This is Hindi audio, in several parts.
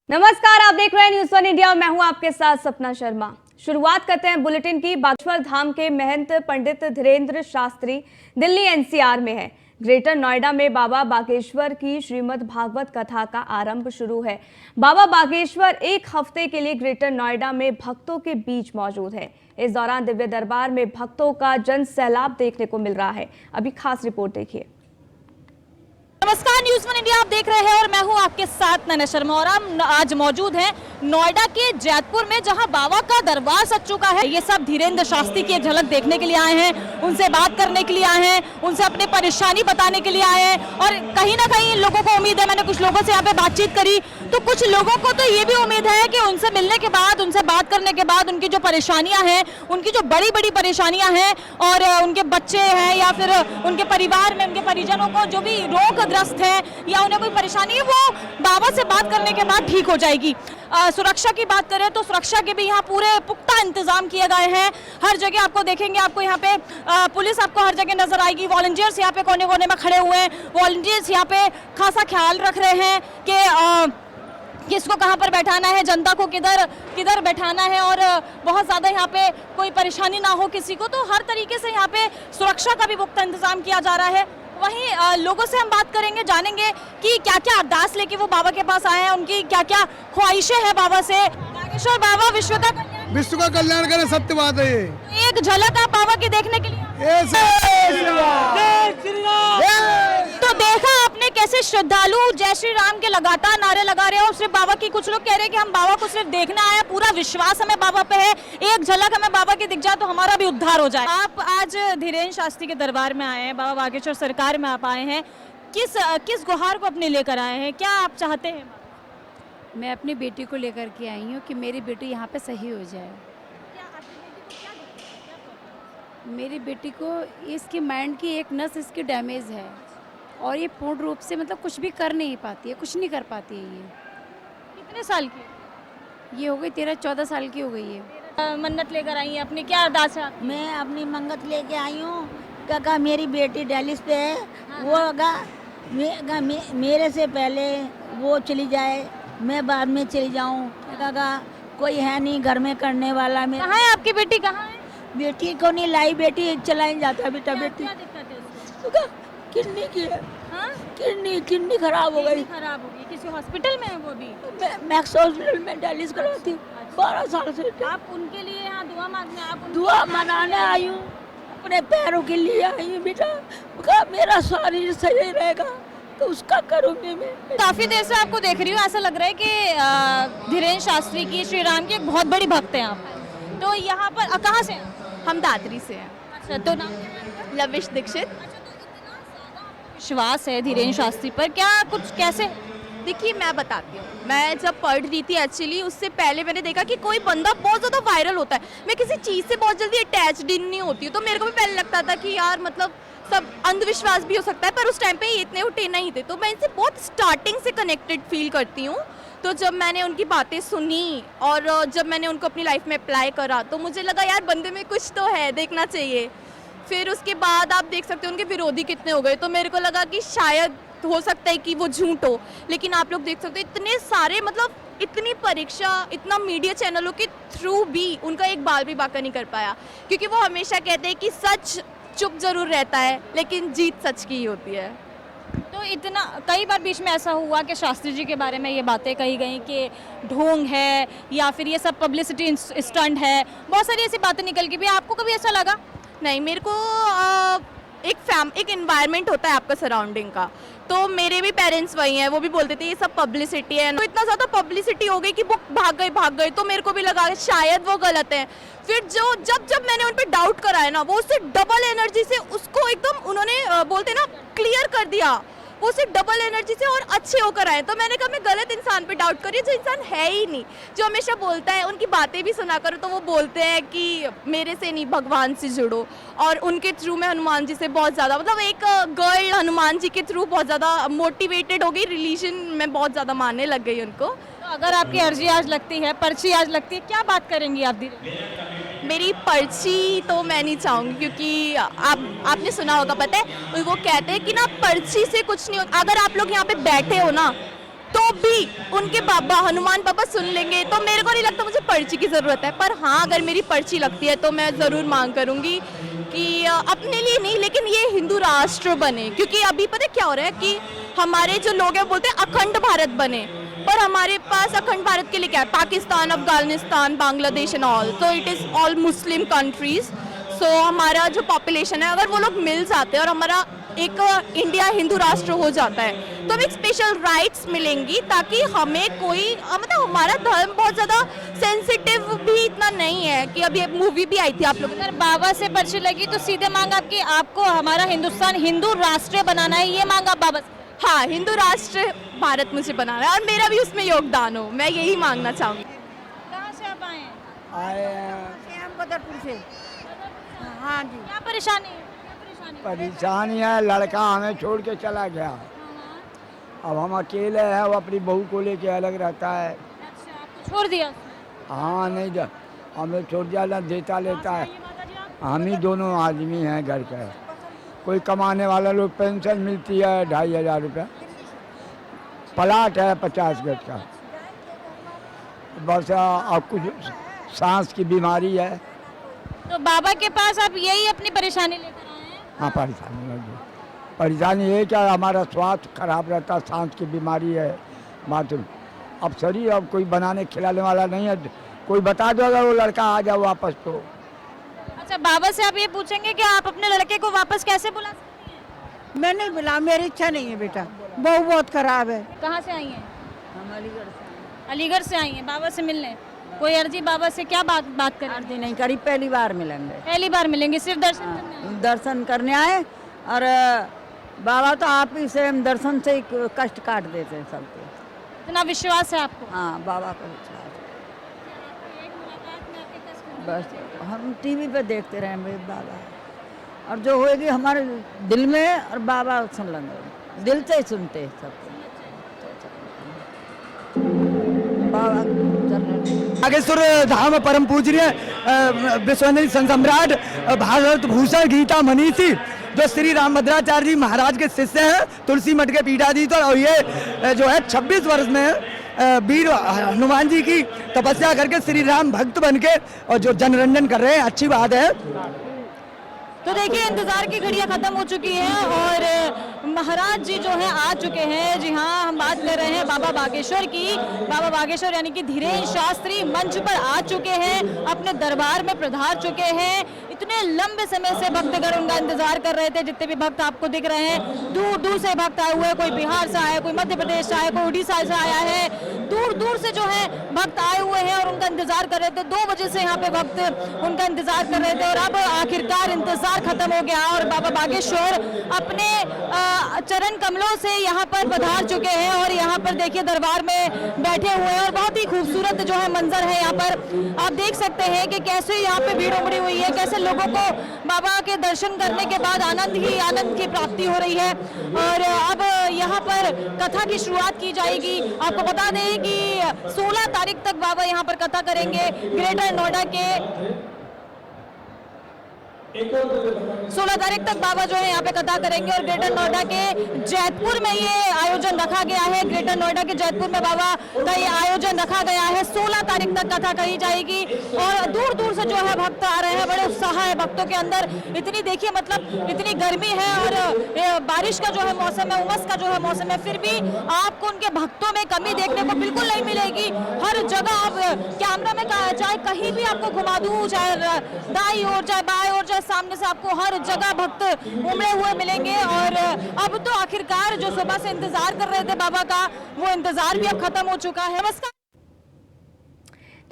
नमस्कार, आप देख रहे हैं न्यूज़ वन इंडिया। मैं हूं आपके साथ सपना शर्मा। शुरुआत करते हैं बुलेटिन की। बागेश्वर धाम के महंत पंडित धीरेन्द्र शास्त्री दिल्ली एनसीआर में है। ग्रेटर नोएडा में बाबा बागेश्वर की श्रीमद् भागवत कथा का आरंभ शुरू है। बाबा बागेश्वर एक हफ्ते के लिए ग्रेटर नोएडा में भक्तों के बीच मौजूद है। इस दौरान दिव्य दरबार में भक्तों का जन सैलाब देखने को मिल रहा है। अभी खास रिपोर्ट देखिए। नमस्कार, न्यूज़ वन इंडिया आप देख रहे हैं और मैं हूं आपके साथ नैना शर्मा। और हम आज मौजूद हैं नोएडा के जैतपुर में, जहां बाबा का दरबार सज चुका है। ये सब धीरेन्द्र शास्त्री की एक झलक देखने के लिए आए हैं, उनसे बात करने के लिए आए हैं, उनसे अपनी परेशानी बताने के लिए आए हैं। और कहीं ना कहीं इन लोगों को उम्मीद है, मैंने कुछ लोगों से यहाँ पे बातचीत करी तो कुछ लोगों को तो ये भी उम्मीद है कि उनसे मिलने के बाद, उनसे बात करने के बाद उनकी जो परेशानियां हैं, उनकी जो बड़ी बड़ी परेशानियां हैं और उनके बच्चे हैं या फिर उनके परिवार में उनके परिजनों को जो भी रोगग्रस्त है या उन्हें कोई परेशानी है, वो बाबा से बात करने के बाद ठीक हो जाएगी। सुरक्षा की बात करें तो सुरक्षा के भी यहाँ पूरे पुख्ता इंतजाम किए गए हैं। हर जगह आपको देखेंगे, आपको यहाँ पे पुलिस आपको हर जगह नजर आएगी। वॉलंटियर्स यहाँ पे कोने कोने में खड़े हुए हैं। वॉलंटियर्स यहाँ पे खासा ख्याल रख रहे हैं कि किसको कहाँ पर बैठाना है, जनता को किधर किधर बैठाना है और बहुत ज़्यादा यहाँ पे कोई परेशानी ना हो किसी को। तो हर तरीके से यहाँ पे सुरक्षा का भी पुख्ता इंतजाम किया जा रहा है। वहीं लोगों से हम बात करेंगे, जानेंगे कि क्या क्या अरदास लेके वो बाबा के पास आए हैं, उनकी क्या क्या ख्वाहिशें हैं बाबा से। बागेश्वर बाबा विश्व का कल्याण करें, सत्य बात है ये। एक झलक आप बाबा की देखने के लिए तो देखा आपने कैसे श्रद्धालु जय श्री राम के लगातार नारे लगा रहे हैं और सिर्फ बाबा की, कुछ लोग कह रहे हैं कि हम बाबा को सिर्फ देखने आए हैं, पूरा विश्वास हमें बाबा पे है, एक झलक हमें बाबा की दिख जाए तो हमारा भी उद्धार हो जाए। आप आज धीरेन्द्र शास्त्री के दरबार में आए हैं, बाबा बागेश्वर सरकार में आप आए हैं, किस गुहार को अपने लेकर आए हैं, क्या आप चाहते हैं? मैं अपनी बेटी को लेकर के आई हूँ कि मेरी बेटी यहाँ पे सही हो जाए। मेरी बेटी को इसकी माइंड की एक नस इसकी डैमेज है और ये पूर्ण रूप से मतलब कुछ भी कर नहीं पाती है, कुछ नहीं कर पाती है। ये कितने साल की? ये हो गई 13-14 साल की हो गई है। मन्नत लेकर आई हैं अपनी, क्या अरदास है? मैं अपनी मंगत लेके आई हूँ। क्या मेरी बेटी डायलिस पे है, वो अगर मेरे से पहले वो चली जाए, मैं बाद में चली जाऊँ। क्या कोई है नहीं घर में करने वाला। मैं कहाँ है आपकी बेटी, कहाँ है? बेटी को नहीं लाई, बेटी चलाई जाता बेटा। बेटी क्या दिक्कत है उसको? किडनी की है। हाँ? किडनी खराब हो गई। खराब हो गई, किसी हॉस्पिटल में है वो भी? मैक्स हॉस्पिटल में डायलिस करवाती हूँ 12 साल से। आप उनके लिए यहाँ दुआ मांगने, आप दुआ मनाने आई हूँ, अपने पैरों के लिए आई हूँ बेटा। कहा मेरा शरीर सही रहेगा तो उसका करूँगी मैं। काफी देर से आपको देख रही हूँ, ऐसा लग रहा है कि धीरेन्द्र शास्त्री की, श्री राम की एक बहुत बड़ी भक्त हैं आप। तो यहाँ पर कहाँ से हैं? हम दादरी से हैं। अच्छा, तो नाम लविश दीक्षित। विश्वास है धीरेन्द्र शास्त्री पर, क्या कुछ कैसे? देखिए मैं बताती हूँ, मैं जब पढ़ रही थी एक्चुअली, उससे पहले मैंने देखा कि कोई बंदा बहुत ज़्यादा वायरल होता है। मैं किसी चीज़ से बहुत जल्दी अटैच्ड नहीं होती हूँ, तो मेरे को भी पहले लगता था कि यार मतलब सब अंधविश्वास भी हो सकता है, पर उस टाइम पे ये इतने उठे नहीं थे। तो मैं इनसे बहुत स्टार्टिंग से कनेक्टेड फील करती हूँ। तो जब मैंने उनकी बातें सुनी और जब मैंने उनको अपनी लाइफ में अप्लाई करा तो मुझे लगा यार बंदे में कुछ तो है, देखना चाहिए। फिर उसके बाद आप देख सकते हो उनके विरोधी कितने हो गए, तो मेरे को लगा कि शायद हो सकता है कि वो झूठ हो। लेकिन आप लोग देख सकते हो इतने सारे, मतलब इतनी परीक्षा, इतना मीडिया चैनलों के थ्रू भी उनका एक बाल भी बाका नहीं कर पाया, क्योंकि वो हमेशा कहते हैं कि सच चुप जरूर रहता है लेकिन जीत सच की ही होती है। तो इतना कई बार बीच में ऐसा हुआ कि शास्त्री जी के बारे में ये बातें कही गई कि ढोंग है या फिर ये सब पब्लिसिटी स्टंट है, बहुत सारी ऐसी बातें निकल के भी। आपको कभी ऐसा लगा? नहीं, मेरे को एक एनवायरनमेंट होता है आपका सराउंडिंग का, तो मेरे भी पेरेंट्स वही हैं, वो भी बोलते थे ये सब पब्लिसिटी है। तो इतना ज़्यादा पब्लिसिटी हो गई कि वो भाग गए, तो मेरे को भी लगा शायद वो गलत है। फिर जब मैंने उन पर डाउट कराया ना, वो उससे डबल एनर्जी से उसको एकदम उन्होंने बोलते ना क्लियर कर दिया, वो सिर्फ डबल एनर्जी से और अच्छे होकर आए। तो मैंने कहा मैं गलत इंसान पे डाउट करी, जो इंसान है ही नहीं, जो हमेशा बोलता है। उनकी बातें भी सुना करो तो वो बोलते हैं कि मेरे से नहीं भगवान से जुड़ो, और उनके थ्रू मैं हनुमान जी से बहुत ज़्यादा, मतलब एक गर्ल हनुमान जी के थ्रू बहुत ज़्यादा मोटिवेटेड हो गई, रिलीजन में बहुत ज़्यादा मानने लग गई उनको। तो अगर आपकी अर्जी आज लगती है, पर्ची आज लगती है, क्या बात करेंगी आप धीरे? मेरी पर्ची तो मैं नहीं चाहूँगी, क्योंकि आपने सुना होगा, पता है वो कहते हैं कि ना पर्ची से कुछ नहीं होता। अगर आप लोग यहाँ पे बैठे हो ना तो भी उनके बाबा हनुमान बाबा सुन लेंगे, तो मेरे को नहीं लगता मुझे पर्ची की ज़रूरत है। पर हाँ, अगर मेरी पर्ची लगती है तो मैं ज़रूर मांग करूँगी कि अपने लिए नहीं, लेकिन ये हिंदू राष्ट्र बने। क्योंकि अभी पता है क्या हो रहा है कि हमारे जो लोग हैं बोलते हैं अखंड भारत बने, पर हमारे पास अखंड भारत के लिए क्या है? पाकिस्तान, अफगानिस्तान, बांग्लादेश एंड ऑल, तो it is all Muslim countries. So हमारा जो पॉपुलेशन है, अगर वो लोग मिल जाते हैं और हमारा एक इंडिया हिंदू राष्ट्र हो जाता है, तो हमें एक स्पेशल राइट्स मिलेंगी, ताकि हमें कोई मतलब हमारा धर्म बहुत ज़्यादा सेंसिटिव भी इतना नहीं है। कि अभी एक मूवी भी आई थी आप लोग, अगर बाबा से पर्ची लगी तो सीधे मांग आपकी, आपको हमारा हिंदुस्तान हिंदू राष्ट्र बनाना है, ये मांग आप बाबा से? हाँ, हिंदू राष्ट्र भारत मुझे बनाना है और मेरा भी उसमें योगदान हो, मैं यही मांगना चाहूँगी। कहाँ से आप आए हैं? आए हैं बदरपुर से। हाँ जी। क्या परेशानी है? क्या परेशानी है? परेशानी है, लड़का हमें छोड़ के चला गया। अब हम अकेले हैं, वो अपनी बहू को लेके अलग रहता है। अच्छा, आपको छोड़ दिया उसने? हाँ, नहीं दे, हमें छोड़ दिया, ना देता लेता है। हम ही दोनों आदमी हैं घर के। कोई कमाने वाला लोग पेंशन मिलती है 2500 रुपया, प्लाट है 50 गज का, बस। अब कुछ सांस की बीमारी है। तो बाबा के पास आप यही अपनी परेशानी लेकर आए हैं? हाँ, परेशानी लगी। परेशानी ये क्या, हमारा स्वास्थ्य खराब रहता, सांस की बीमारी है, बाथरूम। अब शरीर अब कोई बनाने खिलाने वाला नहीं है। कोई बता दो अगर वो लड़का आ जाए वापस तो। अच्छा, बाबा से आप ये पूछेंगे कि आप अपने लड़के को वापस कैसे बुला सकती हैं? मैं नहीं बुला, मेरी इच्छा नहीं है बेटा, बहू बहुत खराब है। कहाँ से आई हैं? हम अलीगढ़ से अलीगढ़ से आई हैं बाबा से मिलने। कोई अर्जी बाबा से क्या बात करें? अर्जी नहीं करी, पहली बार मिलेंगे। पहली बार मिलेंगे, सिर्फ दर्शन करने आए हैं? दर्शन करने आए, और बाबा तो आप ही से हम दर्शन से ही कष्ट काट देते हैं सबके। इतना विश्वास है आपको? हाँ, बाबा का विश्वास। बस हम टीवी पे देखते रहे मेरे बाबा, और जो होएगी हमारे दिल में, और बाबा सुन लेंगे, दिल से ही सुनते हैं सबको। बाबा नागेश्वर धाम परम पूजनीय विश्वनंदिनी संत सम्राट भारत भूषण गीता मनीषी जो श्री रामभद्राचार्य जी महाराज के शिष्य हैं, तुलसी मठ के पीठाधीश्वर। और ये जो है 26 वर्ष में वीर हनुमान जी की तपस्या करके श्री राम भक्त बन के और जो जनरंजन कर रहे हैं, अच्छी बात है। तो देखिए, इंतजार की घड़ियां खत्म हो चुकी हैं और महाराज जी जो हैं आ चुके हैं। जी हाँ, हम बात कर रहे हैं बाबा बागेश्वर की। बाबा बागेश्वर यानी कि धीरेन्द्र शास्त्री मंच पर आ चुके हैं, अपने दरबार में पधार चुके हैं। इतने लंबे समय से भक्तगण उनका इंतजार कर रहे थे। जितने भी भक्त आपको दिख रहे हैं, दूर दूर से भक्त आए हुए हैं। कोई बिहार से आया, कोई मध्य प्रदेश से आया, कोई उड़ीसा से आया है। दूर दूर से जो है भक्त आए हुए हैं और उनका इंतजार कर रहे थे। 2 बजे से यहाँ पे भक्त उनका इंतजार कर रहे थे और अब आखिरकार इंतजार खत्म हो गया और बाबा बागेश्वर अपने चरण कमलों से यहाँ पर पधार चुके हैं। और यहाँ पर देखिए, दरबार में बैठे हुए हैं और बहुत ही खूबसूरत जो है मंजर है। यहाँ पर आप देख सकते हैं कि कैसे यहाँ पे भीड़ उमड़ी हुई है, कैसे लोगों को बाबा के दर्शन करने के बाद आनंद ही आनंद की प्राप्ति हो रही है। और अब यहाँ पर कथा की शुरुआत की जाएगी। आपको बता दें कि 16 तारीख तक बाबा यहाँ पर कथा करेंगे। ग्रेटर नोएडा के 16 तारीख तक बाबा जो है यहाँ पे कथा करेंगे और ग्रेटर नोएडा के जैतपुर में ये आयोजन रखा गया है। ग्रेटर नोएडा के जैतपुर में बाबा का ये आयोजन रखा गया है। 16 तारीख तक कथा कही जाएगी और दूर दूर से जो है भक्त आ रहे हैं। बड़े उत्साह है भक्तों के अंदर। इतनी देखिए, मतलब इतनी गर्मी है और बारिश का जो है मौसम है, उमस का जो है मौसम है, फिर भी आपको उनके भक्तों में कमी देखने को बिल्कुल नहीं मिलेगी। हर जगह आप कैमरा में चाहे कहीं भी आपको घुमा दूं, चाहे दाई ओर, चाहे बाएं ओर, चाहे सामने से, आपको हर जगह भक्त उमड़े हुए मिलेंगे। और अब तो आखिरकार जो सुबह से इंतजार कर रहे थे बाबा का, वो इंतजार भी अब खत्म हो चुका है। नमस्कार।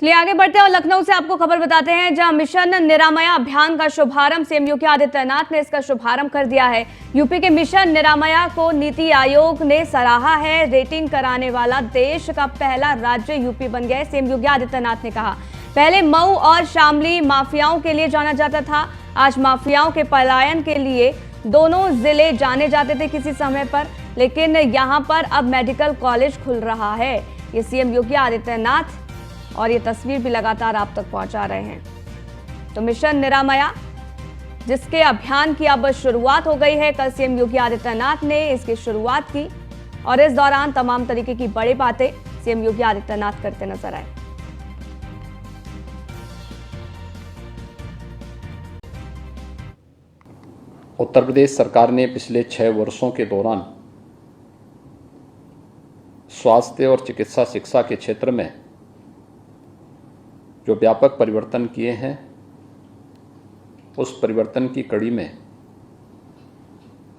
चलिए आगे बढ़ते हैं और लखनऊ से आपको खबर बताते हैं, जहां मिशन निरामया अभियान का शुभारंभ सीएम योगी आदित्यनाथ ने इसका शुभारंभ कर दिया है। यूपी के मिशन निरामया को नीति आयोग ने सराहा है। रेटिंग कराने वाला देश का पहला राज्य यूपी बन गया है, सीएम योगी आदित्यनाथ ने कहा। पहले मऊ और शामली माफियाओं के लिए जाना जाता था। आज माफियाओं के पलायन के लिए दोनों जिले जाने जाते थे किसी समय पर, लेकिन यहां पर अब मेडिकल कॉलेज खुल रहा है। ये सीएम योगी आदित्यनाथ और ये तस्वीर भी लगातार आप तक पहुंचा रहे हैं। तो मिशन निरामया, जिसके अभियान की अब शुरुआत हो गई है, कल सीएम योगी आदित्यनाथ ने इसकी शुरुआत की और इस दौरान तमाम तरीके की बड़ी बातें सीएम योगी आदित्यनाथ करते नजर आए। उत्तर प्रदेश सरकार ने पिछले 6 वर्षों के दौरान स्वास्थ्य और चिकित्सा शिक्षा के क्षेत्र में जो व्यापक परिवर्तन किए हैं, उस परिवर्तन की कड़ी में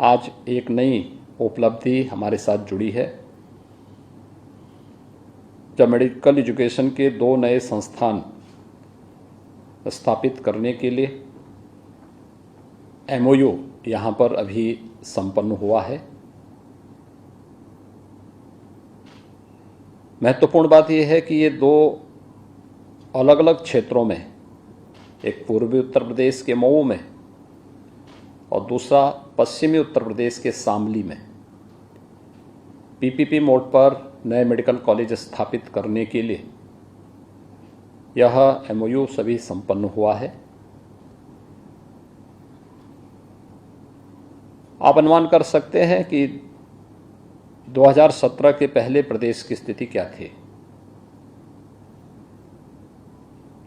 आज एक नई उपलब्धि हमारे साथ जुड़ी है, जब मेडिकल एजुकेशन के 2 नए संस्थान स्थापित करने के लिए MOU यहाँ पर अभी संपन्न हुआ है। महत्वपूर्ण बात यह है कि ये 2 अलग अलग क्षेत्रों में, एक पूर्वी उत्तर प्रदेश के मऊ में और दूसरा पश्चिमी उत्तर प्रदेश के शामली में PPP मोड पर नए मेडिकल कॉलेज स्थापित करने के लिए यह MOU सभी संपन्न हुआ है। आप अनुमान कर सकते हैं कि 2017 के पहले प्रदेश की स्थिति क्या थी।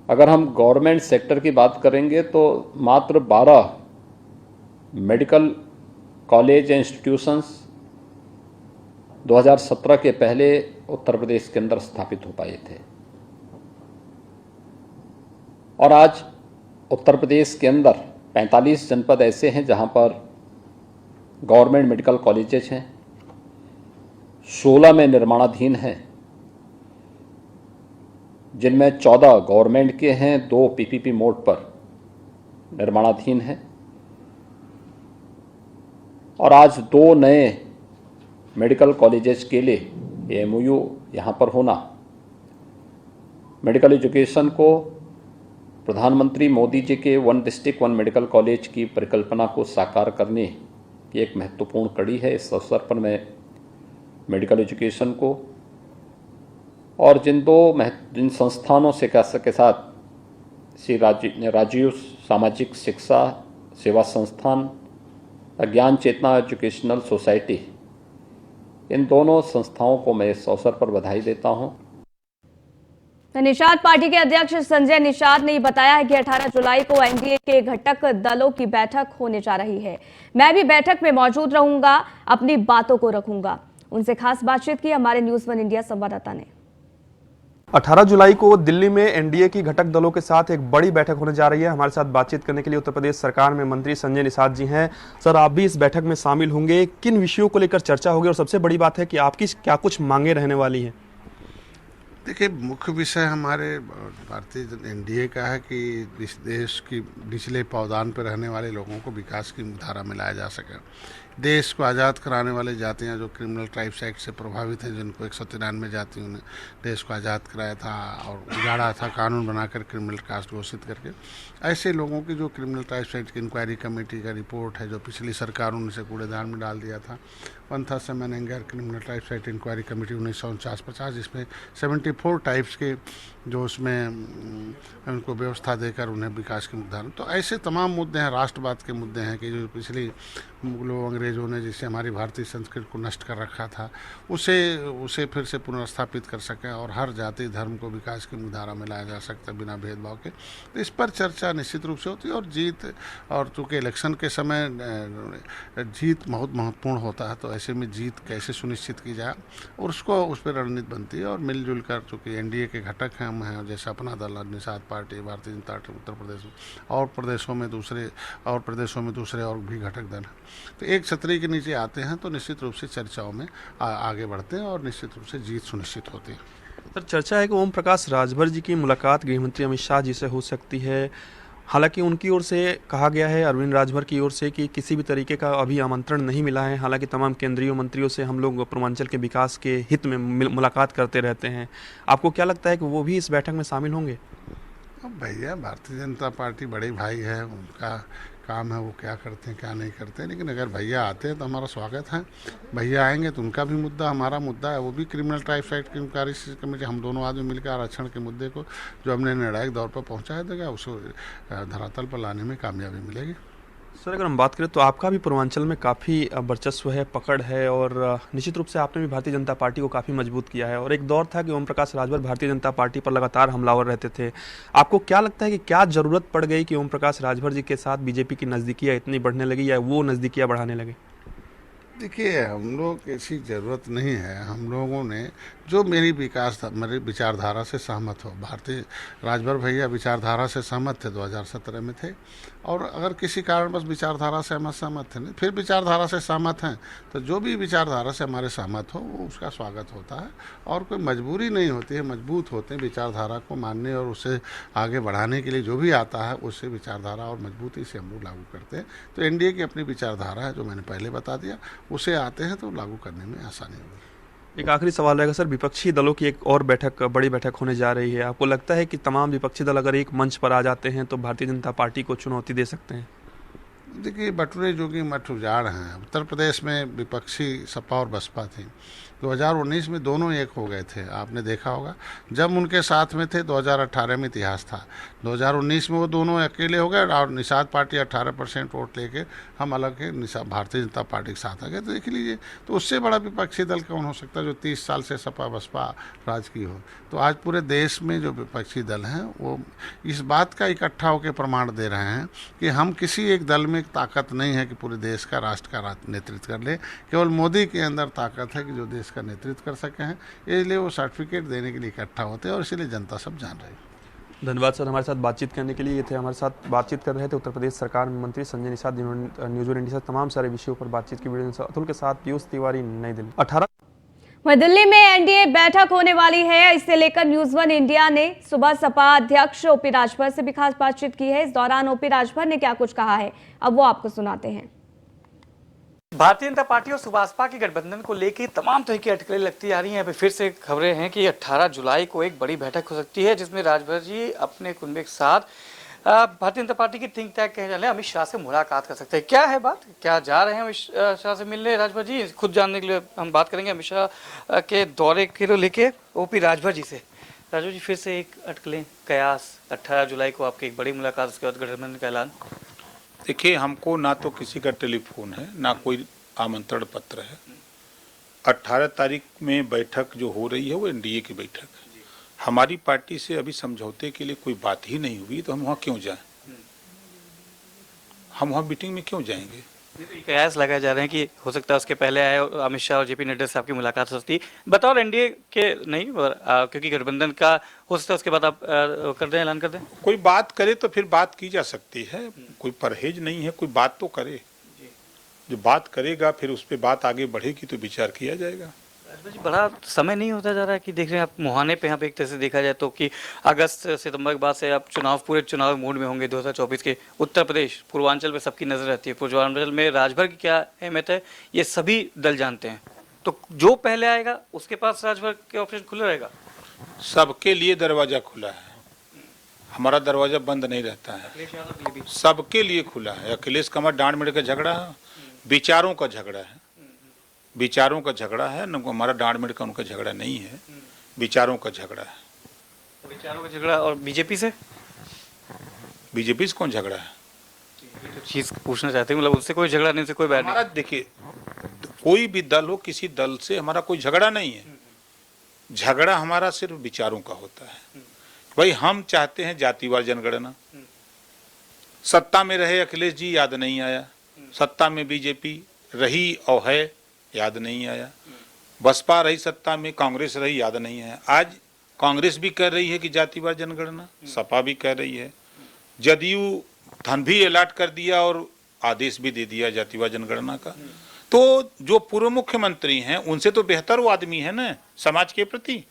अगर हम गवर्नमेंट सेक्टर की बात करेंगे तो मात्र 12 मेडिकल कॉलेज या इंस्टीट्यूशंस 2017 के पहले उत्तर प्रदेश के अंदर स्थापित हो पाए थे, और आज उत्तर प्रदेश के अंदर 45 जनपद ऐसे हैं जहां पर गवर्नमेंट मेडिकल कॉलेजेस हैं, 16 में निर्माणाधीन हैं, जिनमें 14 गवर्नमेंट के हैं, 2 PPP मोड पर निर्माणाधीन हैं, और आज 2 नए मेडिकल कॉलेजेस के लिए MOU यहाँ पर होना मेडिकल एजुकेशन को प्रधानमंत्री मोदी जी के 1 डिस्ट्रिक्ट 1 मेडिकल कॉलेज की परिकल्पना को साकार करने की एक महत्वपूर्ण कड़ी है। इस अवसर पर मैं मेडिकल एजुकेशन को और जिन संस्थानों से के साथ श्री राजीव सामाजिक शिक्षा सेवा संस्थान, ज्ञान चेतना एजुकेशनल सोसाइटी, इन दोनों संस्थाओं को मैं इस अवसर पर बधाई देता हूं। निषाद पार्टी के अध्यक्ष संजय निषाद ने बताया है कि 18 जुलाई को एनडीए के घटक दलों की बैठक होने जा रही है। मैं भी बैठक में मौजूद रहूंगा, अपनी बातों को रखूंगा। उनसे खास बातचीत की हमारे न्यूज़ 1 इंडिया संवाददाता ने। 18 जुलाई को दिल्ली में एनडीए की घटक दलों के साथ एक बड़ी बैठक होने जा रही है। हमारे साथ बातचीत करने के लिए उत्तर प्रदेश सरकार में मंत्री संजय निषाद जी हैं। सर, आप भी इस बैठक में शामिल होंगे, किन विषयों को लेकर चर्चा होगी और सबसे बड़ी बात है कि आपकी क्या कुछ मांगे रहने वाली हैं? देखिए, मुख्य विषय हमारे भारतीय एनडीए का है कि इस देश की निचले पावदान पर रहने वाले लोगों को विकास की धारा में लाया जा सके। देश को आज़ाद कराने वाले जातियां जो क्रिमिनल ट्राइब्स एक्ट से प्रभावित हैं, जिनको 193 जातियों ने देश को आज़ाद कराया था और उजाड़ा था, कानून बनाकर क्रिमिनल कास्ट घोषित करके, ऐसे लोगों की जो क्रिमिनल ट्राइब्स एक्ट की इंक्वायरी कमेटी का रिपोर्ट है, जो पिछली सरकारों ने इसे कूड़ेदान में डाल दिया था, पंथा सेमन एंगर criminal tribes act inquiry committee 1949-50, जिसमें 74 टाइप्स के जो उसमें उनको व्यवस्था देकर उन्हें विकास की मुद्दा, तो ऐसे तमाम मुद्दे हैं, राष्ट्रवाद के मुद्दे हैं कि जो पिछली मुगलों अंग्रेजों ने जिससे हमारी भारतीय संस्कृति को नष्ट कर रखा था, उसे फिर से पुनर्स्थापित कर सकें और हर जाति धर्म को विकास की मुद्दा में लाया जा सकता है बिना भेदभाव के। तो इस पर चर्चा निश्चित रूप से होती है, और जीत, और चूँकि इलेक्शन के समय जीत बहुत महत्वपूर्ण होता है, तो ऐसे में जीत कैसे सुनिश्चित की जाए और उस पर रणनीति बनती है। और मिलजुल कर, चूँकि एनडीए के घटक हैं हम हैं, जैसे अपना दल निषाद पार्टी, भारतीय जनता पार्टी उत्तर प्रदेश में, और प्रदेशों में दूसरे और भी घटक दल हैं, तो एक छतरी के नीचे आते हैं तो निश्चित रूप से चर्चाओं में आगे बढ़ते हैं और निश्चित रूप से जीत सुनिश्चित होती है। सर, चर्चा है कि ओम प्रकाश राजभर जी की मुलाकात गृहमंत्री अमित शाह जी से हो सकती है। हालांकि उनकी ओर से कहा गया है, अरविंद राजभर की ओर से, कि किसी भी तरीके का अभी आमंत्रण नहीं मिला है। हालांकि तमाम केंद्रीय मंत्रियों से हम लोग पूर्वांचल के विकास के हित में मुलाकात करते रहते हैं। आपको क्या लगता है कि वो भी इस बैठक में शामिल होंगे? अब भैया, भारतीय जनता पार्टी बड़े भाई है, उनका काम है वो क्या करते हैं क्या नहीं करते हैं, लेकिन अगर भैया आते हैं तो हमारा स्वागत है। भैया आएंगे तो उनका भी मुद्दा हमारा मुद्दा है, वो भी क्रिमिनल ट्राइब्स एक्ट की इंक्वायरी कमेटी, हम दोनों आदमी मिलकर आरक्षण के मुद्दे को जो हमने निर्णायक दौर पर पहुंचाया देगा, उसको धरातल पर लाने में कामयाबी मिलेगी। सर अगर हम बात करें तो आपका भी पूर्वांचल में काफ़ी वर्चस्व है, पकड़ है और निश्चित रूप से आपने भी भारतीय जनता पार्टी को काफ़ी मजबूत किया है और एक दौर था कि ओम प्रकाश राजभर भारतीय जनता पार्टी पर लगातार हमलावर रहते थे। आपको क्या लगता है कि क्या ज़रूरत पड़ गई कि ओम प्रकाश राजभर जी के साथ बीजेपी की नज़दीकियाँ इतनी बढ़ने लगी या वो नज़दीकियाँ बढ़ाने लगे? देखिए, हम लोग ऐसी ज़रूरत नहीं है। हम लोगों ने जो मेरी मेरी विचारधारा से सहमत हो, भारतीय राजभर भैया विचारधारा से सहमत थे, 2017 में थे, और अगर किसी कारणवश विचारधारा से हम सहमत थे नहीं, फिर विचारधारा से सहमत हैं, तो जो भी विचारधारा से हमारे सहमत हो वो उसका स्वागत होता है और कोई मजबूरी नहीं होती है। मजबूत होते हैं विचारधारा को मानने और उसे आगे बढ़ाने के लिए, जो भी आता है उससे विचारधारा और मजबूती से हम लोग लागू करते हैं। तो एनडीए की अपनी विचारधारा है, जो मैंने पहले बता दिया, उसे आते हैं तो लागू करने में आसानी होगी। एक आखिरी सवाल रहेगा सर, विपक्षी दलों की एक और बड़ी बैठक होने जा रही है। आपको लगता है कि तमाम विपक्षी दल अगर एक मंच पर आ जाते हैं तो भारतीय जनता पार्टी को चुनौती दे सकते हैं? देखिए, बटुरे जोगी मठ उजाड़ हैं। उत्तर प्रदेश में विपक्षी सपा और बसपा थी। 2019 में दोनों एक हो गए थे, आपने देखा होगा। जब उनके साथ में थे 2018 में इतिहास था। 2019 में वो दोनों अकेले हो गए और निषाद पार्टी 18% वोट लेके हम अलग के भारतीय जनता पार्टी के साथ आ गए। तो देख लीजिए, तो उससे बड़ा विपक्षी दल कौन हो सकता है जो 30 साल से सपा बसपा राज की हो। तो आज पूरे देश में जो विपक्षी दल हैं वो इस बात का इकट्ठा होकर प्रमाण दे रहे हैं कि हम किसी एक दल में ताकत नहीं है कि पूरे देश का, राष्ट्र का नेतृत्व कर ले। केवल मोदी के अंदर ताकत है कि जो देश का नेतृत्व कर सके हैं, इसलिए वो सर्टिफिकेट देने के लिए इकट्ठा होते हैं और इसलिए जनता सब जान रही है। धन्यवाद सर, हमारे साथ बातचीत करने के लिए। ये थे हमारे साथ बातचीत कर रहे थे उत्तर प्रदेश सरकार में मंत्री संजय निषाद, जिन्होंने न्यूज़ वन इंडिया से तमाम सारे विषयों पर बातचीत की। वीडियो अतुल के साथ पीयूष तिवारी, नई दिल्ली। 18 वहीं दिल्ली में एनडीए बैठक होने वाली है, इसे लेकर न्यूज़ वन इंडिया ने सुबह सपा अध्यक्ष ओपी राजभर से भी खास बातचीत की है। इस दौरान ओपी राजभर ने क्या कुछ कहा है, अब वो आपको सुनाते हैं। भारतीय जनता पार्टी और सुभाषपा के गठबंधन को लेकर तमाम तरह की अटकलें लगती आ रही हैं। अभी फिर से खबरें हैं कि 18 जुलाई को एक बड़ी बैठक हो सकती है, जिसमें राजभर जी अपने कुनबे के साथ भारतीय जनता पार्टी की थिंक टैंक कहने वाले अमित शाह से मुलाकात कर सकते हैं। क्या है बात, क्या जा रहे हैं अमित शाह से मिलने राजभर जी, खुद जानने के लिए हम बात करेंगे अमित शाह के दौरे के लेके ओपी राजभर जी से। राजभर जी, फिर से एक अटकलें, कयास, 18 जुलाई को आपकी एक बड़ी मुलाकात, उसके बाद गठबंधन का ऐलान। देखिए, हमको ना तो किसी का टेलीफोन है, ना कोई आमंत्रण पत्र है। 18 तारीख में बैठक जो हो रही है वो एनडीए की बैठक है। हमारी पार्टी से अभी समझौते के लिए कोई बात ही नहीं हुई, तो हम वहाँ क्यों जाएं? हम वहाँ मीटिंग में क्यों जाएंगे? कयास लगाए जा रहे हैं कि हो सकता है उसके पहले आए अमित शाह और जेपी नड्डा से आपकी मुलाकात हो सकती है, बतौर एनडीए के नहीं, क्योंकि गठबंधन का हो सकता है उसके बाद आप कर दें, ऐलान कर दें। कोई बात करे तो फिर बात की जा सकती है, कोई परहेज नहीं है। कोई बात तो करे, जो बात करेगा फिर उस पर बात आगे बढ़ेगी तो विचार किया जाएगा। बड़ा समय नहीं होता जा रहा है कि देख रहे हैं आप मुहाने पे, यहाँ पे एक तरह से देखा जाए तो कि अगस्त सितंबर के बाद से आप पूरे चुनाव मोड में होंगे 2024 के। उत्तर प्रदेश पूर्वांचल पे सबकी नजर रहती है, पूर्वांचल में राजभर की क्या अहमियत है ये सभी दल जानते हैं। तो जो पहले आएगा उसके पास राजभर के ऑप्शन खुला रहेगा। सबके लिए दरवाजा खुला है, हमारा दरवाजा बंद नहीं रहता है, सबके लिए खुला है। अखिलेश कमर डांड मेड़ का झगड़ा है, विचारों का झगड़ा है, विचारों का झगड़ा है, न हमारा डांड मेड़ का उनका झगड़ा नहीं है, विचारों का झगड़ा है। विचारों का झगड़ा। और बीजेपी से बीजेपी से कौन झगड़ा है? चीज पूछना चाहते हैं, मतलब उससे कोई झगड़ा नहीं, उससे कोई बैठ नहीं। देखिए, कोई भी दल हो, किसी दल से हमारा कोई झगड़ा नहीं है। झगड़ा हमारा सिर्फ विचारों का होता है। भाई, हम चाहते हैं जातिवार जनगणना। सत्ता में रहे अखिलेश जी, याद नहीं आया। सत्ता में बीजेपी रही और है, याद नहीं आया। बसपा रही सत्ता में, कांग्रेस रही, याद नहीं है। आज कांग्रेस भी कह रही है कि जातिवार जनगणना, सपा भी कह रही है, जदयू धन भी अलॉट कर दिया और आदेश भी दे दिया जातिवार जनगणना का। तो जो पूर्व मुख्यमंत्री हैं उनसे तो बेहतर वो आदमी है ना समाज के प्रति।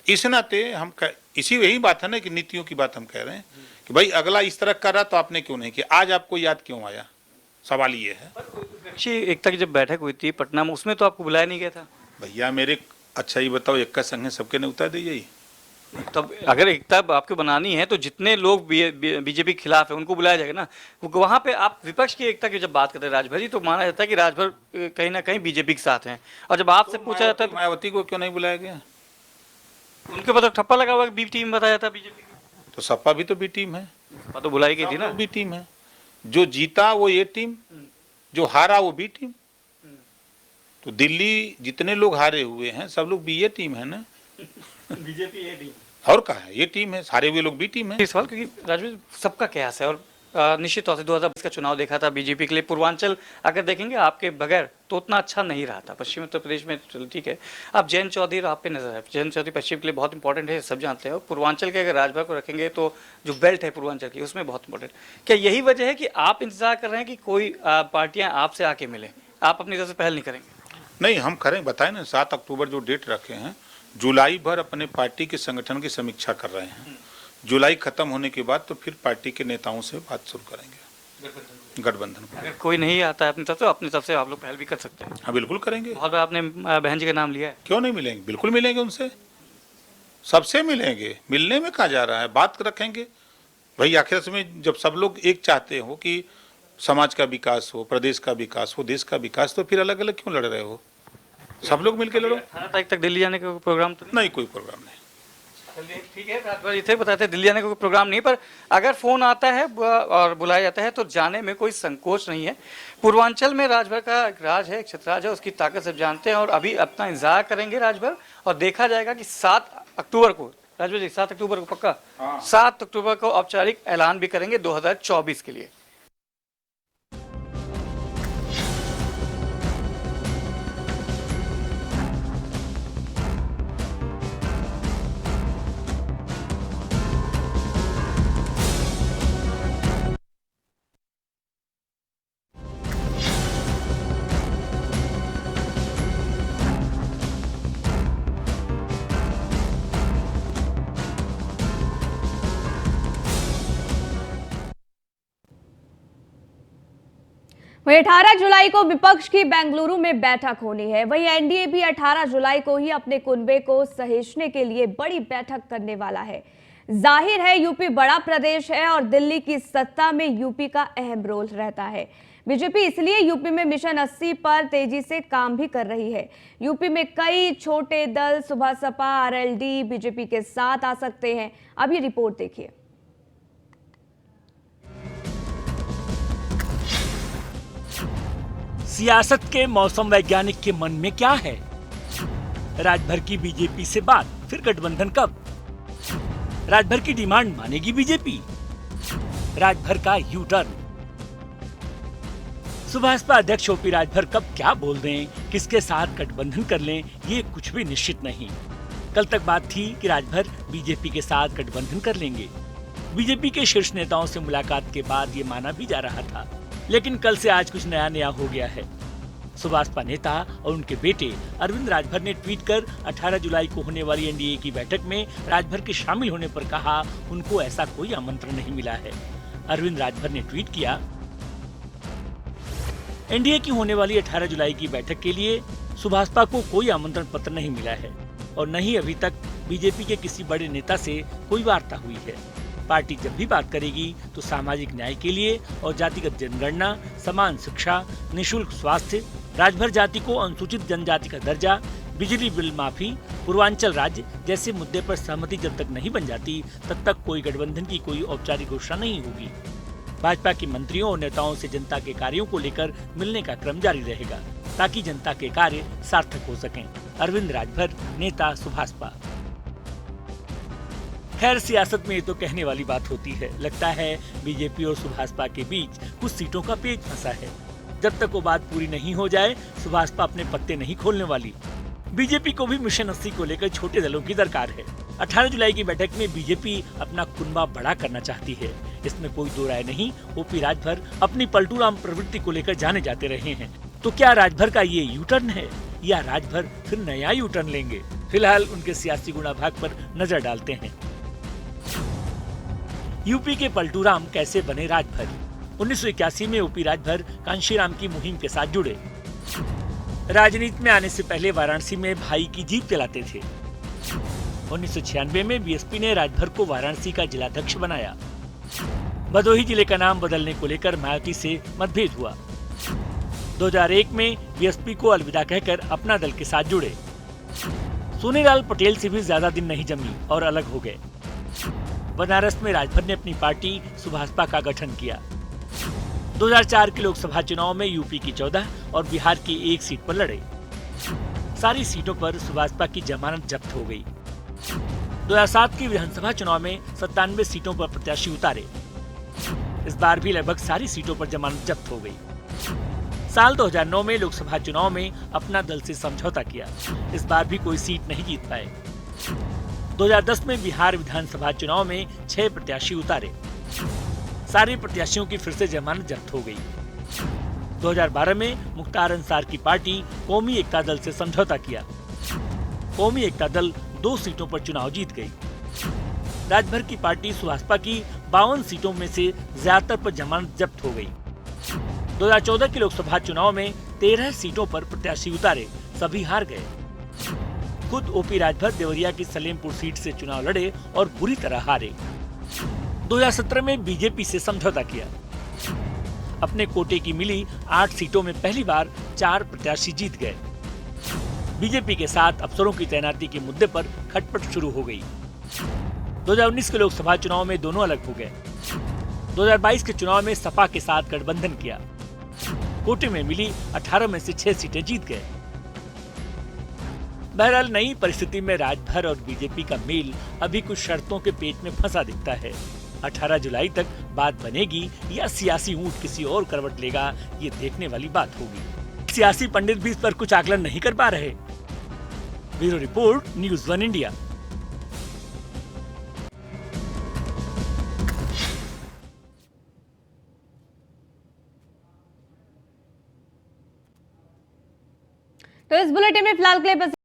इस नाते हम इसी वही बात है ना कि नीतियों की बात हम कह रहे हैं कि भाई अगला इस तरह कर रहा तो आपने क्यों नहीं किया, आज आपको याद क्यों आया? सवाल ये है। विपक्षी एकता की जब बैठक हुई थी पटना में, उसमें तो आपको बुलाया नहीं गया था। भैया मेरे, अच्छा ये बताओ, एक का संग है सबके ने उतार दी जाइए। तब अगर एकता आपको बनानी है तो जितने लोग बीजेपी के खिलाफ है उनको बुलाया जाएगा ना। वहाँ पे आप विपक्ष की एकता की जब बात करते हैं राजभर जी, तो माना जाता है कि राजभर कहीं ना कहीं बीजेपी के साथ हैं। और जब आपसे पूछा जाता है मायावती को क्यों नहीं बुलाया गया? उनके बाद ठप्पा लगा हुआ बी टीम बताया जाता है बीजेपी की। तो सपा भी तो बी टीम है, तो बुलाई गई थी ना, बी टीम है। जो जीता वो ए टीम, जो हारा वो बी टीम। तो दिल्ली जितने लोग हारे हुए हैं सब लोग बी ए टीम है ना। बीजेपी ए टीम और कहा है ये टीम है, सारे हुए लोग बी टीम है। ये सवाल क्योंकि राजवीर सबका कयास है और निश्चित तौर से 2020 का चुनाव देखा था बीजेपी के लिए। पूर्वांचल अगर देखेंगे आपके बगैर तो उतना अच्छा नहीं रहा था। पश्चिमी उत्तर प्रदेश में चलो ठीक है, आप जयंत चौधरी आप पे नजर है। जयंत चौधरी पश्चिम के लिए बहुत इंपॉर्टेंट है, सब जानते हैं। और पूर्वांचल के अगर राजभर को रखेंगे तो जो बेल्ट है पूर्वांचल की उसमें बहुत इंपॉर्टेंट। क्या यही वजह है कि आप इंतजार कर रहे हैं कि कोई पार्टियां आपसे आके मिले, आप अपनी तरफ से पहल नहीं करेंगे? नहीं, हम करें, बताए ना 7 अक्टूबर जो डेट रखे हैं, जुलाई भर अपने पार्टी के संगठन की समीक्षा कर रहे हैं। जुलाई खत्म होने के बाद तो फिर पार्टी के नेताओं से बात शुरू करेंगे गठबंधन पर। अगर कोई नहीं आता है अपनी तरफ से, अपनी तरफ से आप लोग पहल भी कर सकते हैं। हाँ बिल्कुल करेंगे। बहुत बार आपने बहन जी का नाम लिया है। क्यों नहीं मिलेंगे, बिल्कुल मिलेंगे, उनसे सबसे मिलेंगे। मिलने में कहा जा रहा है, बात रखेंगे भाई। आखिर में जब सब लोग एक चाहते हो कि समाज का विकास हो, प्रदेश का विकास हो, देश का विकास, तो फिर अलग अलग क्यों लड़ रहे हो? सब लोग मिलकर लड़ो। 18 तारीख तक दिल्ली जाने का प्रोग्राम तो नहीं, कोई प्रोग्राम नहीं। चलिए ठीक है, रात भर इतने बताते हैं दिल्ली जाने का कोई प्रोग्राम नहीं, पर अगर फोन आता है और बुलाया जाता है तो जाने में कोई संकोच नहीं है। पूर्वांचल में राजभर का एक राज है, एक छत्रराज है, उसकी ताकत सब जानते हैं और अभी अपना इंतजार करेंगे राजभर और देखा जाएगा कि 7 अक्टूबर को राजभर जी 7 अक्टूबर को पक्का 7 अक्टूबर को औपचारिक ऐलान भी करेंगे 2024 के लिए। वहीं 18 जुलाई को विपक्ष की बेंगलुरु में बैठक होनी है। वहीं एनडीए भी 18 जुलाई को ही अपने कुनबे को सहेजने के लिए बड़ी बैठक करने वाला है। जाहिर है यूपी बड़ा प्रदेश है और दिल्ली की सत्ता में यूपी का अहम रोल रहता है। बीजेपी इसलिए यूपी में मिशन 80 पर तेजी से काम भी कर रही है। यूपी में कई छोटे दल सुबह सपा, आरएलडी बीजेपी के साथ आ सकते हैं। अब ये रिपोर्ट देखिए। सियासत के मौसम वैज्ञानिक के मन में क्या है? राजभर की बीजेपी से बात, फिर गठबंधन कब? राजभर की डिमांड मानेगी बीजेपी? राजभर का यू टर्न। सुभाषपा अध्यक्ष ओपी राजभर कब क्या बोल दें, किसके साथ गठबंधन कर लें, ये कुछ भी निश्चित नहीं। कल तक बात थी कि राजभर बीजेपी के साथ गठबंधन कर लेंगे। बीजेपी के शीर्ष नेताओं से मुलाकात के बाद ये माना भी जा रहा था, लेकिन कल से आज कुछ नया हो गया है। सुभाषपा नेता और उनके बेटे अरविंद राजभर ने ट्वीट कर 18 जुलाई को होने वाली एनडीए की बैठक में राजभर के शामिल होने पर कहा उनको ऐसा कोई आमंत्रण नहीं मिला है। अरविंद राजभर ने ट्वीट किया, एनडीए की होने वाली 18 जुलाई की बैठक के लिए सुभाषपा को कोई आमंत्रण पत्र नहीं मिला है और न ही अभी तक बीजेपी के किसी बड़े नेता से कोई वार्ता हुई है। पार्टी जब भी बात करेगी तो सामाजिक न्याय के लिए और जातिगत जनगणना, समान शिक्षा, निशुल्क स्वास्थ्य, राजभर जाति को अनुसूचित जनजाति का दर्जा, बिजली बिल माफी, पूर्वांचल राज्य जैसे मुद्दे पर सहमति जब तक नहीं बन जाती तब तक कोई गठबंधन की कोई औपचारिक घोषणा नहीं होगी। भाजपा के मंत्रियों और नेताओं से जनता के कार्यों को लेकर मिलने का क्रम जारी रहेगा ताकि जनता के कार्य सार्थक हो सकें। अरविंद राजभर, नेता सुभाषपा। खैर, सियासत में ये तो कहने वाली बात होती है। लगता है बीजेपी और सुभाषपा के बीच कुछ सीटों का पेच फंसा है। जब तक वो बात पूरी नहीं हो जाए सुभाषपा अपने पत्ते नहीं खोलने वाली। बीजेपी को भी मिशन 80 को लेकर छोटे दलों की दरकार है। 18 जुलाई की बैठक में बीजेपी अपना कुनबा बड़ा करना चाहती है, इसमें कोई दो राय नहीं। ओपी राजभर अपनी पलटूराम प्रवृत्ति को लेकर जाने जाते रहे हैं। तो क्या राजभर का ये यू टर्न है या राजभर फिर नया यू टर्न लेंगे? फिलहाल उनके सियासी गुणाभाग पर नजर डालते हैं। यूपी के पलटूराम कैसे बने राजभर? 1981 में ओपी राजभर कांशीराम की मुहिम के साथ जुड़े। राजनीति में आने से पहले वाराणसी में भाई की जीप चलाते थे। 1996 में बीएसपी ने राजभर को वाराणसी का जिलाध्यक्ष बनाया। भदोही जिले का नाम बदलने को लेकर मायावती से मतभेद हुआ। 2001 में बीएसपी को अलविदा कहकर अपना दल के साथ जुड़े। सोनीलाल पटेल से भी ज्यादा दिन नहीं जमी और अलग हो गए। बनारस में राजभर ने अपनी पार्टी सुभाषपा का गठन किया। 2004 के लोकसभा चुनाव में यूपी की 14 और बिहार की 1 सीट पर लड़े। सारी सीटों पर सुभाषपा की जमानत जब्त हो गई। 2007 के विधानसभा चुनाव में 97 सीटों पर प्रत्याशी उतारे। इस बार भी लगभग सारी सीटों पर जमानत जब्त हो गई। साल 2009 में लोकसभा चुनाव में अपना दल से समझौता किया। इस बार भी कोई सीट नहीं जीत पाए। 2010 में बिहार विधानसभा चुनाव में 6 प्रत्याशी उतारे। सारे प्रत्याशियों की फिर से जमानत जब्त हो गई। 2012 में मुख्तार अंसार की पार्टी कौमी एकता दल से समझौता किया। कौमी एकता दल 2 सीटों पर चुनाव जीत गई। राजभर की पार्टी सुभाषपा की 52 सीटों में से ज्यादातर पर जमानत जब्त हो गई। 2014 के लोकसभा चुनाव में 13 सीटों पर प्रत्याशी उतारे, सभी हार गए। खुद ओपी राजभर देवरिया की सलेमपुर सीट से चुनाव लड़े और बुरी तरह हारे। 2017 में बीजेपी से समझौता किया। अपने कोटे की मिली 8 सीटों में पहली बार 4 प्रत्याशी जीत गए। बीजेपी के साथ अफसरों की तैनाती के मुद्दे पर खटपट शुरू हो गई। 2019 के लोकसभा चुनाव में दोनों अलग हो गए। 2022 के चुनाव में सपा के साथ गठबंधन किया। कोटे में मिली 18 में से 6 सीटें जीत गए। बहरहाल नई परिस्थिति में राजभर और बीजेपी का मेल अभी कुछ शर्तों के पेट में फंसा दिखता है। 18 जुलाई तक बात बनेगी या सियासी ऊंट किसी और करवट लेगा, ये देखने वाली बात होगी। सियासी पंडित भी इस पर कुछ आकलन नहीं कर पा रहे। Bureau report, news 1 India. तो इस बुलेटिन में फिलहाल के लिए बस